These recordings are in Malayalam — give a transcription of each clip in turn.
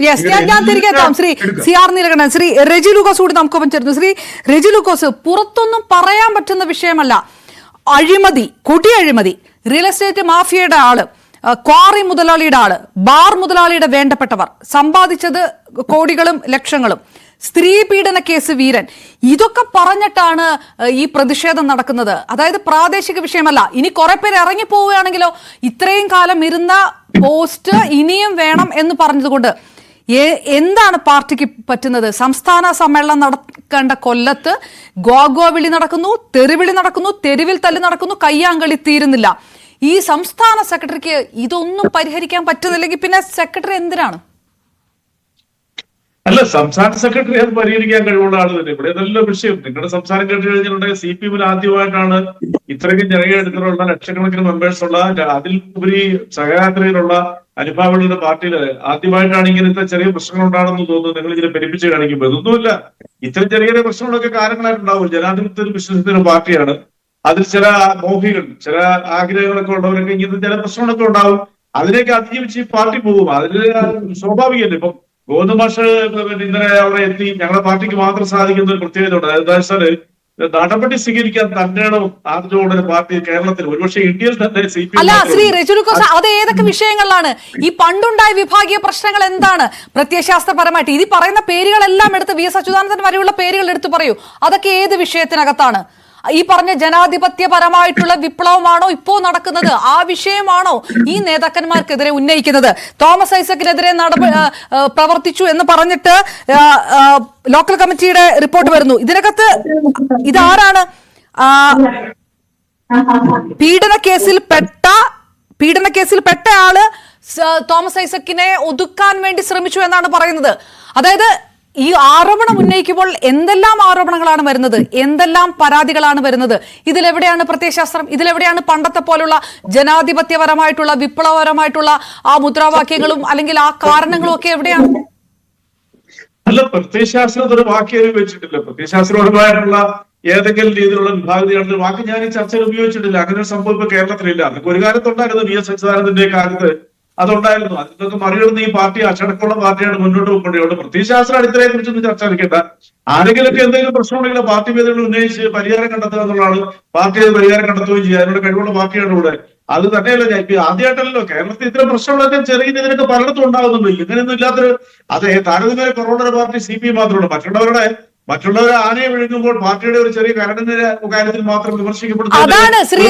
ഞാൻ തിരികെ എത്താം. ശ്രീ സി ആർ നീലകണ്ഠൻ, ശ്രീ റെജി ലൂക്കോസ് കൂടി നമുക്കൊപ്പം ചേർന്നു. ശ്രീ റെജി ലൂക്കോസ്, പുറത്തൊന്നും പറയാൻ പറ്റുന്ന വിഷയമല്ല അഴിമതി, കൊടി അഴിമതി. റിയൽ എസ്റ്റേറ്റ് മാഫിയയുടെ ആള്, ക്വാറി മുതലാളിയുടെ ആള്, ബാർ മുതലാളിയുടെ വേണ്ടപ്പെട്ടവർ, സമ്പാദിച്ചത് കോടികളും ലക്ഷങ്ങളും, സ്ത്രീ പീഡന കേസ് വീരൻ, ഇതൊക്കെ പറഞ്ഞിട്ടാണ് ഈ പ്രതിഷേധം നടക്കുന്നത്. അതായത് പ്രാദേശിക വിഷയമല്ല. ഇനി കുറെ പേര് ഇറങ്ങിപ്പോവുകയാണെങ്കിലോ, ഇത്രയും കാലം ഇരുന്ന പോസ്റ്റ് ഇനിയും വേണം എന്ന് പറഞ്ഞതുകൊണ്ട് എന്താണ് പാർട്ടിക്ക് പറ്റുന്നത്? സംസ്ഥാന സമ്മേളനം നടക്കേണ്ട കൊല്ലത്ത് ഗോവിളി നടക്കുന്നു, തെറിവിളി നടക്കുന്നു, തെരുവിൽ തല്ലി നടക്കുന്നു, കയ്യാങ്കളി തീരുന്നില്ല. ഈ സംസ്ഥാന സെക്രട്ടറിക്ക് ഇതൊന്നും പരിഹരിക്കാൻ പറ്റുന്നില്ലെങ്കിൽ പിന്നെ സെക്രട്ടറി എന്തിനാണ്? അല്ല, സംസ്ഥാന സെക്രട്ടറി അത് പരിഹരിക്കാൻ കഴിവുള്ള ആള് തന്നെ. ഇവിടെ നല്ല വിഷയം. നിങ്ങളുടെ സംസ്ഥാനം കേട്ട് കഴിഞ്ഞിട്ടുണ്ടെങ്കിൽ CPM ആദ്യമായിട്ടാണ് ഇത്രയ്ക്കും ജനകീയത്തിലുള്ള ലക്ഷക്കണക്കിന് മെമ്പേഴ്സ് ഉള്ള, അതിൽ ഉപരി സഹയാത്രിയിലുള്ള അനുഭാവികളുടെ പാർട്ടിയിൽ ആദ്യമായിട്ടാണ് ഇങ്ങനത്തെ ചെറിയ പ്രശ്നങ്ങൾ ഉണ്ടാണെന്ന് തോന്നുന്നു. നിങ്ങൾ ഇതിനെ പെരുപ്പിച്ച് കാണിക്കുമ്പോൾ ഇതൊന്നുമില്ല. ഇത്തരം ചെറിയ ചെറിയ പ്രശ്നങ്ങളൊക്കെ കാലങ്ങളായിട്ടുണ്ടാവും. ജനാധിപത്യത്തിൽ വിശ്വസിക്കുന്ന പാർട്ടിയാണ്. അതിൽ ചില മോഹികൾ, ചില ആഗ്രഹങ്ങളൊക്കെ ഉള്ളവരൊക്കെ ഇങ്ങനത്തെ ചില പ്രശ്നങ്ങളൊക്കെ ഉണ്ടാവും. അതിനെയൊക്കെ അതിജീവിച്ച് ഈ പാർട്ടി പോകും. അതിൽ സ്വാഭാവികമല്ലേ. ഇപ്പം ഗോവിന്ദ മാഷ് ഇന്നലെ അവിടെ എത്തി. ഞങ്ങളുടെ പാർട്ടിക്ക് മാത്രം സാധിക്കുന്ന ഒരു പ്രത്യേകത ഉണ്ട്. എന്താ വെച്ചാല് നടപടി സ്വീകരിക്കാൻ തന്നെയാണ് ആദ്യത്തോടെ പാർട്ടി കേരളത്തിൽ, ഒരുപക്ഷെ ഇന്ത്യയിൽ തന്നെ അല്ല ശ്രീ റെജി ലൂക്കോസ്, അത് ഏതൊക്കെ വിഷയങ്ങളിലാണ്? ഈ പണ്ടുണ്ടായ വിഭാഗീയ പ്രശ്നങ്ങൾ എന്താണ് പ്രത്യയശാസ്ത്രപരമായിട്ട്? ഇത് പറയുന്ന പേരുകളെല്ലാം എടുത്ത് VS അച്യുതാനന്ദൻ വരെയുള്ള പേരുകൾ എടുത്തു പറയൂ. അതൊക്കെ ഏത് വിഷയത്തിനകത്താണ്? ഈ പറഞ്ഞ ജനാധിപത്യപരമായിട്ടുള്ള വിപ്ലവമാണോ ഇപ്പോ നടക്കുന്നത്? ആ വിഷയമാണോ ഈ നേതാക്കന്മാർക്കെതിരെ ഉന്നയിക്കുന്നത്? തോമസ് ഐസക്കിനെതിരെ പ്രവർത്തിച്ചു എന്ന് പറഞ്ഞിട്ട് ലോക്കൽ കമ്മിറ്റിയുടെ റിപ്പോർട്ട് വരുന്നു. ഇതിനകത്ത് ഇതാരാണ്? പീഡനക്കേസിൽ പെട്ട ആള് തോമസ് ഐസക്കിനെ ഒതുക്കാൻ വേണ്ടി ശ്രമിച്ചു എന്നാണ് പറയുന്നത്. അതായത് ഈ ആരോപണം ഉന്നയിക്കുമ്പോൾ എന്തെല്ലാം ആരോപണങ്ങളാണ് വരുന്നത്, എന്തെല്ലാം പരാതികളാണ് വരുന്നത്? ഇതിലെവിടെയാണ് പ്രത്യയശാസ്ത്രം? ഇതിലെവിടെയാണ് പണ്ടത്തെ പോലുള്ള ജനാധിപത്യപരമായിട്ടുള്ള വിപ്ലവപരമായിട്ടുള്ള ആ മുദ്രാവാക്യങ്ങളും അല്ലെങ്കിൽ ആ കാരണങ്ങളും ഒക്കെ എവിടെയാണ്? അല്ല, പ്രത്യയശാസ്ത്രം ഒരു വാക്യം വെച്ചിട്ടില്ല. പ്രത്യയശാസ്ത്രപരമായിട്ടുള്ള ഏതെങ്കിലും രീതിയിലുള്ള വിഭാഗീയതയുടെ വാക്ക് ഞാൻ ഈ ചർച്ചയിൽ ഉപയോഗിച്ചിട്ടില്ല. അങ്ങനെ ഒരു സംഭവം ഇപ്പൊ കേരളത്തിലില്ല. അതൊക്കെ ഒരു കാലത്തുണ്ടായിരുന്നു. VS അച്യുതാനന്ദന്റെ കാലത്ത് അതുണ്ടായിരുന്നു. അതിനൊക്കെ മറികടന്ന് ഈ പാർട്ടി അച്ചടക്കമുള്ള പാർട്ടിയാണ് മുന്നോട്ട് പോയിക്കൊണ്ടേ. പ്രത്യയശാസ്ത്ര അടിത്തറയെ കുറിച്ചൊന്നും ചർച്ച നടക്കേണ്ട. ആരെങ്കിലൊക്കെ എന്തെങ്കിലും പ്രശ്നമുണ്ടെങ്കിൽ പാർട്ടി വേദികൾ ഉന്നയിച്ച് പരിഹാരം കണ്ടെത്തുക എന്നുള്ളതാണ്. പാർട്ടി അത് പരിഹാരം കണ്ടെത്തുകയും ചെയ്യുക. അതിനുള്ള കഴിവുള്ള പാർട്ടിയാണ് ഇവിടെ. അത് തന്നെയല്ല, ഞാൻ ഇപ്പൊ ആദ്യമായിട്ടല്ലോ കേരളത്തിൽ ഇത്തരം പ്രശ്നങ്ങളൊക്കെ ചെറിയ രീതിയിലൊക്കെ പലയിടത്തും ഉണ്ടാകുന്നുണ്ട്. ഇങ്ങനെയൊന്നും ഇല്ലാത്തൊരു താരതമ്യേന കൊറോണ പാർട്ടി CPM മാത്രമല്ല. മറ്റുള്ളവരെ ആനയെ വിഴുങ്ങുമ്പോൾ പാർട്ടിയുടെ ഒരു ചെറിയ കരടിന്റെ കാര്യത്തിൽ മാത്രം വിമർശിക്കപ്പെടുന്നു. അതാണ് ശ്രീ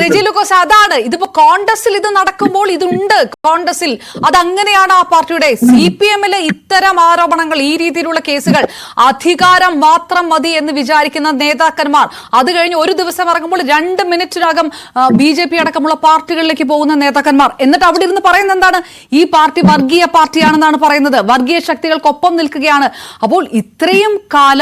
റെജി ലൂക്കോസ്, അതാണ് ഇതിപ്പോ കോൺഗ്രസിൽ ഇത് നടക്കുമ്പോൾ ഇതുണ്ട്. കോൺഗ്രസിൽ അതങ്ങനെയാണ് ആ പാർട്ടിയുടെ. CPM-ല് ഇത്തരം ആരോപണങ്ങൾ, ഈ രീതിയിലുള്ള കേസുകൾ, അധികാരം മാത്രം മതി എന്ന് വിചാരിക്കുന്ന നേതാക്കന്മാർ, അത് കഴിഞ്ഞ് ഒരു ദിവസം ഇറങ്ങുമ്പോൾ 2 മിനിറ്റിനകം BJP അടക്കമുള്ള പാർട്ടികളിലേക്ക് പോകുന്ന നേതാക്കന്മാർ, എന്നിട്ട് അവിടെ ഇരുന്ന് പറയുന്നത് എന്താണ്? ഈ പാർട്ടി വർഗീയ പാർട്ടിയാണെന്നാണ് പറയുന്നത്. വർഗീയ ശക്തികൾക്കൊപ്പം നിൽക്കുകയാണ്. അപ്പോൾ ഇത്രയും കാലം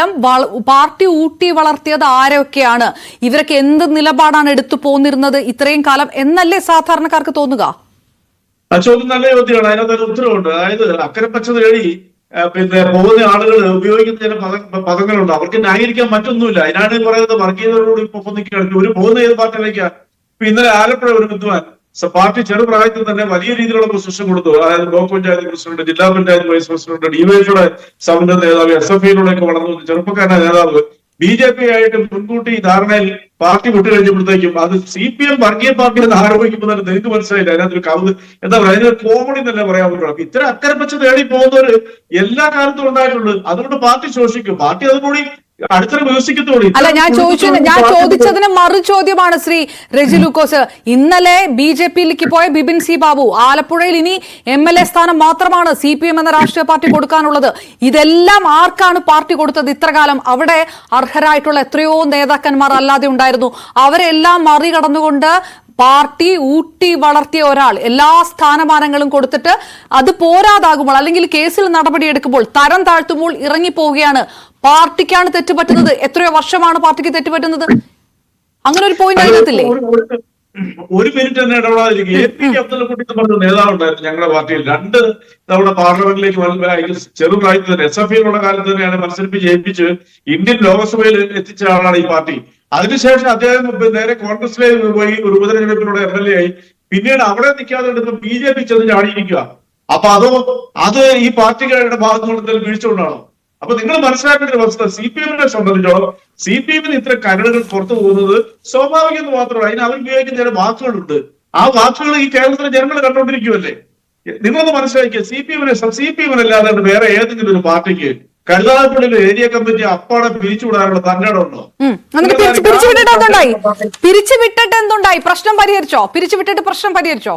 പാർട്ടി ഊട്ടി വളർത്തിയത് ആരൊക്കെയാണ്? ഇവരൊക്കെ എന്ത് നിലപാടാണ് എടുത്തു പോന്നിരുന്നത് ഇത്രയും കാലം എന്നല്ലേ സാധാരണക്കാർക്ക് തോന്നുക? ആ ചോദ്യം നല്ല ചോദ്യമാണ്. അതിനകത്തൊരു ഉത്തരവുണ്ട്. അതായത് അക്കരെ പച്ച തേടി പോകുന്ന ആളുകൾ ഉപയോഗിക്കുന്ന ചില പദങ്ങളുണ്ട്. അവർക്ക് ന്യായീകരിക്കാൻ മറ്റൊന്നുമില്ല. അതിനാണ് പറയുന്നത് വർഗീയതയോടുകൂടി ഒപ്പം നിൽക്കുകയാണെങ്കിൽ ഒരു പോകുന്ന ഏത് പാർട്ടിയിലേക്കാണ്. ഇപ്പൊ ഇന്നലെ ആലപ്പുഴ ഒരു വിദ്വാൻ പാർട്ടി ചെറുപ്രായത്തിൽ തന്നെ വലിയ രീതിയിലുള്ള പൊസിഷൻ കൊടുത്തു. അതായത് ബ്ലോക്ക് പഞ്ചായത്ത് പ്രസിഡന്റ്, ജില്ലാ പഞ്ചായത്ത് വൈസ് പ്രസിഡന്റ്, DYFയുടെ സമുന്നത നേതാവ്, SFIയിലൂടെയൊക്കെ വളർന്നു ചെറുപ്പക്കാരനായ നേതാവ് BJP ആയിട്ട് മുൻകൂട്ടി ധാരണയിൽ പാർട്ടി വിട്ടുകഴിഞ്ഞപ്പോഴത്തേക്കും അത് CPM വർഗീയ പാർട്ടി എന്ന് ആരോപിക്കുമ്പോൾ തന്നെ നിങ്ങൾക്ക് മനസ്സിലായില്ല. അതിനകത്തൊരു എന്താ പറയുക, അതിനൊരു കോമഡി തന്നെ പറയാൻ പറ്റുള്ളൂ. അപ്പൊ ഇത്തരം അക്കരെ പച്ച തേടി പോകുന്നവര് എല്ലാ കാലത്തും ഉണ്ടായിട്ടുണ്ട്. അതുകൊണ്ട് പാർട്ടി ശോഷിക്കും. പാർട്ടി അതുകൂടി അല്ല, ഞാൻ ചോദിച്ചതിന് മറു ചോദ്യമാണ് ശ്രീ റെജി ലൂക്കോസ്. ഇന്നലെ BJP-യിലേക്ക് പോയ ബിപിൻ സി ബാബു ആലപ്പുഴയിൽ ഇനി MLA സ്ഥാനം മാത്രമാണ് CPM എന്ന രാഷ്ട്രീയ പാർട്ടി കൊടുക്കാനുള്ളത്. ഇതെല്ലാം ആർക്കാണ് പാർട്ടി കൊടുത്തത് ഇത്രകാലം? അവിടെ അർഹരായിട്ടുള്ള എത്രയോ നേതാക്കന്മാർ അല്ലാതെ ഉണ്ടായിരുന്നു. അവരെല്ലാം മറികടന്നുകൊണ്ട് പാർട്ടി ഊട്ടി വളർത്തിയ ഒരാൾ എല്ലാ സ്ഥാനമാനങ്ങളും കൊടുത്തിട്ട് അത് പോരാതാകുമ്പോൾ അല്ലെങ്കിൽ കേസിൽ നടപടിയെടുക്കുമ്പോൾ തരം താഴ്ത്തുമ്പോൾ ഇറങ്ങിപ്പോവുകയാണ്. പാർട്ടിക്കാണ് തെറ്റുപറ്റുന്നത്. എത്രയോ വർഷമാണ് പാർട്ടിക്ക് തെറ്റുപറ്റുന്നത്? അങ്ങനെ ഒരു പോയിന്റ് അതിനകത്തില്ലേ? ഒരു മിനിറ്റ് തന്നെ ഇടപെടാതിരിക്കും. APK അബ്ദുള്ളക്കുട്ടി എന്ന് പറഞ്ഞ നേതാവുണ്ടായിരുന്നു ഞങ്ങളുടെ പാർട്ടിയിൽ. 2 തവണ പാർലമെന്റിലേക്ക് ചെറുപ്രായത്തിൽ തന്നെ SFIയിലുള്ള കാലത്ത് തന്നെയാണ് മത്സരിപ്പിച്ച് ജയിപ്പിച്ച് ഇന്ത്യൻ ലോക്സഭയിൽ എത്തിച്ച ആളാണ് ഈ പാർട്ടി. അതിനുശേഷം അദ്ദേഹം നേരെ കോൺഗ്രസിലേക്ക് പോയി ഒരു ഉപതെരഞ്ഞെടുപ്പിലൂടെ MLA ആയി. പിന്നീട് അവിടെ നിൽക്കാതെ BJP ചെന്ന് ചാടിയിരിക്കുക. അപ്പൊ അത് ഈ പാർട്ടിക്കാരുടെ ഭാഗത്തു നിന്ന് എന്തെങ്കിലും വീഴ്ചകൊണ്ടാണോ? അപ്പൊ നിങ്ങൾ മനസ്സിലാക്കേണ്ട ഒരു വസ്തുത, CPM-നെ സംബന്ധിച്ചോളം CPM-ന് ഇത്ര കരടുകൾ പുറത്തു പോകുന്നത് സ്വാഭാവികം എന്ന് മാത്രമല്ല, അതിന് അവർ ഉപയോഗിക്കുന്ന ചില വാക്കുകളുണ്ട്. ആ വാക്കുകൾ ഈ കേരളത്തിലെ ജനങ്ങൾ കണ്ടുകൊണ്ടിരിക്കുമല്ലേ. നിങ്ങളൊന്ന് മനസ്സിലാക്കിയ CPM-നല്ലാതെ വേറെ ഏതെങ്കിലും ഒരു പാർട്ടിക്ക് കരുതാപ്പള്ളിയിലെ ഏരിയ കമ്മിറ്റി അപ്പാടെ പിരിച്ചുവിടാനുള്ള തന്നേടുണ്ടോ? പിരിച്ചുവിട്ടിട്ട് എന്തുണ്ടായി? പ്രശ്നം പരിഹരിച്ചോ? പിരിച്ചുവിട്ടിട്ട് പ്രശ്നം പരിഹരിച്ചോ?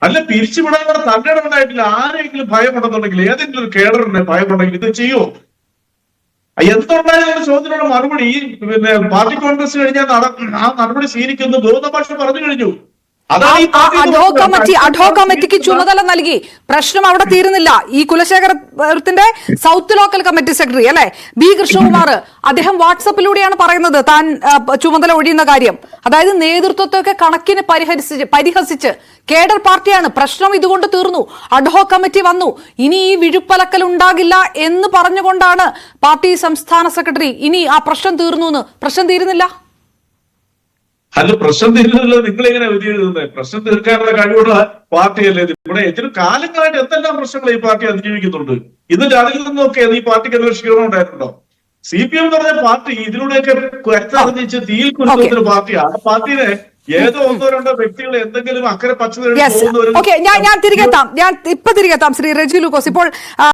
അല്ല, പിരിച്ചുവിടാനുള്ള തന്നേടം ഉണ്ടായിട്ടില്ല. ആരെങ്കിലും ഭയമുണ്ടെന്നുണ്ടെങ്കിൽ, ഏതെങ്കിലും ഒരു കേഡറിന് ഭയമുണ്ടെങ്കിൽ ഇത് ചെയ്യോ? എന്തുണ്ടായാലും ചോദ്യത്തിനുള്ള മറുപടി പിന്നെ പാർട്ടി കോൺഗ്രസ് കഴിഞ്ഞാൽ ആ നടപടി സ്വീകരിക്കുന്നു ഗൗതം ഭാഷ പറഞ്ഞു കഴിഞ്ഞു. അഡ്ഹോക് കമ്മിറ്റിക്ക് ചുമതല നൽകി. പ്രശ്നം അവിടെ തീരുന്നില്ല. ഈ കുലശേഖരത്തിന്റെ സൗത്ത് ലോക്കൽ കമ്മിറ്റി സെക്രട്ടറി അല്ലെ ബി കൃഷ്ണകുമാർ, അദ്ദേഹം വാട്സപ്പിലൂടെയാണ് പറയുന്നത് താൻ ചുമതല ഒഴിയുന്ന കാര്യം. അതായത് നേതൃത്വത്തെയൊക്കെ കണക്കിന് പരിഹസിച്ച് കേഡർ പാർട്ടിയാണ്, പ്രശ്നം ഇതുകൊണ്ട് തീർന്നു, അഡ്ഹോക് കമ്മിറ്റി വന്നു, ഇനി ഈ വിഴുപ്പലക്കൽ ഉണ്ടാകില്ല എന്ന് പറഞ്ഞുകൊണ്ടാണ് പാർട്ടി സംസ്ഥാന സെക്രട്ടറി ഇനി ആ പ്രശ്നം തീർന്നു എന്ന്. പ്രശ്നം തീരുന്നില്ല. അല്ല, പ്രശ്നം തീരുന്നില്ല. നിങ്ങൾ എങ്ങനെ വിധി എഴുതുന്നത്? പ്രശ്നം തീർക്കാനുള്ള കഴിവുള്ള പാർട്ടിയല്ലേ ഇവിടെ? ഇതിന് കാലങ്ങളായിട്ട് എന്തെല്ലാം പ്രശ്നങ്ങൾ ഈ പാർട്ടി അതിജീവിക്കുന്നുണ്ട്. എന്നിട്ട് അതിൽ നിന്നൊക്കെ ഈ പാർട്ടിക്ക് അന്വേഷിക്കണമുണ്ടായിട്ടുണ്ടോ? CPM എന്ന് പറഞ്ഞ പാർട്ടി ഇതിലൂടെയൊക്കെ കരുത്തറിഞ്ഞിച്ച് തീയിൽ കുരുത്തുന്ന പാർട്ടിയാണ്. ആ പാർട്ടിനെ ഏതോ ഒന്നോ രണ്ടോ വ്യക്തികൾ എന്തെങ്കിലും അക്കരെ പച്ച ഞാൻ തിരികെത്താം ശ്രീ റെജി ലൂക്കോസ്. ഇപ്പോൾ